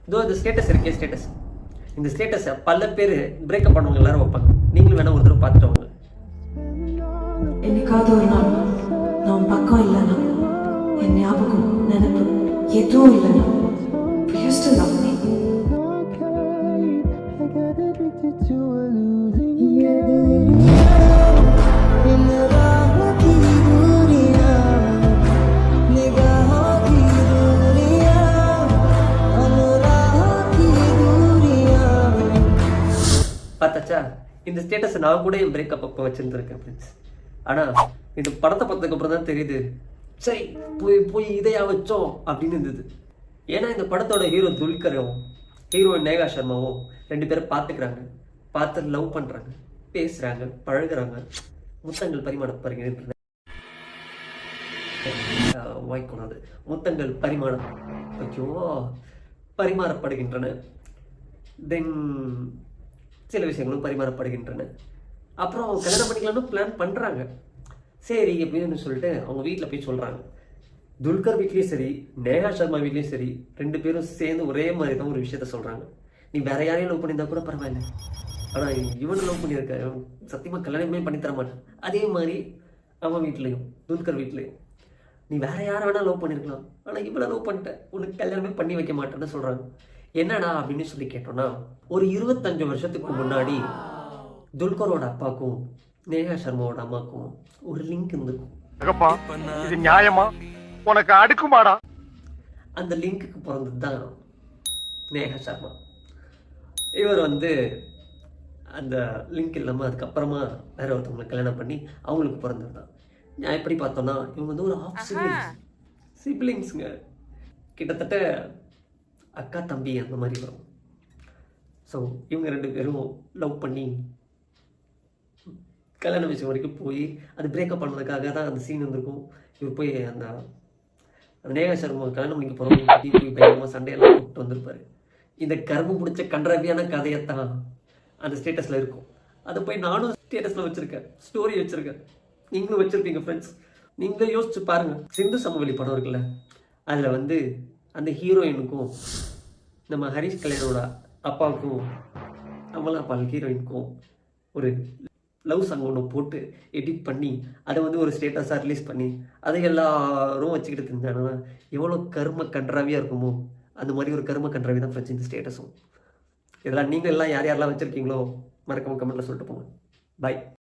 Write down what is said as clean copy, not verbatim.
இதோ இந்த ஸ்டேட்டஸ் இருக்கே ஸ்டேட்டஸ், இந்த ஸ்டேட்டஸை பல பேர் பிரேக்கப் பண்ணவங்க எல்லாரும் வைப்பாங்க. நீங்களும் வேணா ஒரு தடவை பார்த்துட்டு வாங்க. என்னைக்காவது ஒரு நாள் நான் பக்கம் இல்லைன்னா, என் ஞாபகம் நினைப்பு எதுவும் இல்லைன்னா, you still love me. பார்த்தாச்சா, இந்த ஸ்டேட்டஸை நான் கூட என் பிரேக்கப் அப்போ வச்சுருந்துருக்கேன் ஃப்ரெண்ட்ஸ். ஆனால் இந்த படத்தை பார்த்ததுக்கு அப்புறம் தான் தெரியுது, சரி போய் இதையா வச்சோம் அப்படின்னு இருந்தது. ஏன்னா இந்த படத்தோட ஹீரோ துல்கரும் ஹீரோயின் நேகா சர்மாவும் 2 பேரும் பார்த்துக்கிறாங்க, பார்த்து லவ் பண்ணுறாங்க, பேசுகிறாங்க, பழகுறாங்க, முத்தங்கள் பரிமாறப்படுகின்றன. வாய்க்கூடாது, முத்தங்கள் பரிமாறப்படுகின்றன. தென் சில விஷயங்களும் பரிமாறப்படுகின்றன. அப்புறம் கல்யாணம் பண்ணிக்கலாம்னு பிளான் பண்ணுறாங்க. சரி அப்படின்னு சொல்லிட்டு அவங்க வீட்டில் போய் சொல்கிறாங்க. துல்கர் வீட்லேயும் சரி, நேஹா சர்மா வீட்லேயும் சரி, 2 பேரும் சேர்ந்து ஒரே மாதிரி தான் ஒரு விஷயத்த சொல்கிறாங்க. நீ வேற யாரையும் லவ் பண்ணியிருந்தா கூட பரவாயில்ல, ஆனால் இவனை லவ் பண்ணியிருக்க, சத்தியமாக கல்யாணமே பண்ணித்தர மாட்டேன். அதே மாதிரி அவன் வீட்லேயும் துல்கர் வீட்லேயும் நீ வேற யாரை வேணா லவ் பண்ணியிருக்கலாம், ஆனால் இவளை லவ் பண்ணிட்டேன், உனக்கு கல்யாணமே பண்ணி வைக்க மாட்டேன்னு சொல்கிறாங்க. என்னடா அப்படின்னு சொல்லி கேட்டோம்னா, ஒரு 25 வருஷத்துக்கு முன்னாடி துல்கரோட அப்பாவுக்கும் நேஹா சர்மாவோட அம்மாவுக்கும் ஒரு லிங்க் இருந்திருக்கும். இது நியாயமா? உனக்கு அடுக்குமாடா? அந்த லிங்க்குக்கு பிறந்தது தான் நேஹா சர்மா. இவர் அந்த லிங்க் இல்லாமல் அதுக்கப்புறமா வேற ஒருத்தவங்களை கல்யாணம் பண்ணி அவங்களுக்கு பிறந்தது தான். நான் எப்படி பார்த்தோன்னா, இவங்க ஒரு ஆஃப் சிப்ளிங்ஸுங்க, கிட்டத்தட்ட அக்கா தம்பி அந்த மாதிரி வரும். ஸோ இவங்க 2 பேரும் லவ் பண்ணி கல்யாண விஷயம் வரைக்கும் போய் அது பிரேக்கப் பண்ணதுக்காக தான் அந்த சீன் வந்திருக்கும். இவர் போய் அந்த நேஹா சர்மா கல்யாணம் பண்ணிக்க போகிறவங்க போய் பயங்கரமாக சண்டையெல்லாம் கூப்பிட்டு வந்திருப்பாரு. இந்த கர்மம் பிடிச்ச கன்றாவியான கதையைத்தான் அந்த ஸ்டேட்டஸில் இருக்கும். அதை போய் நானும் ஸ்டேட்டஸில் வச்சுருக்கேன், ஸ்டோரி வச்சுருக்கேன், நீங்களும் வச்சுருப்பீங்க ஃப்ரெண்ட்ஸ். நீங்களே யோசிச்சு பாருங்கள். சிந்து சமவெளி படம் இருக்குல்ல, அதில் அந்த ஹீரோயினுக்கும் நம்ம ஹரிஷ் கல்யாணோட அப்பாவுக்கும் அமலா பால் ஹீரோயினுக்கும் ஒரு லவ் சாங் ஒன்று போட்டு எடிட் பண்ணி அதை ஒரு ஸ்டேட்டஸாக ரிலீஸ் பண்ணி அதை எல்லாரும் வச்சுக்கிட்டு தெரிஞ்சாங்கன்னா எவ்வளோ கர்ம கன்றாவியாக இருக்குமோ, அந்த மாதிரி ஒரு கர்ம கன்றாவி தான் ஃப்ரெண்ட்ஸ் இந்த ஸ்டேட்டஸும். இதெல்லாம் நீங்கள் எல்லாம் யார் யாரெல்லாம் வச்சுருக்கீங்களோ மறக்காம கமெண்ட்டில் சொல்லிட்டு போங்க. பாய்.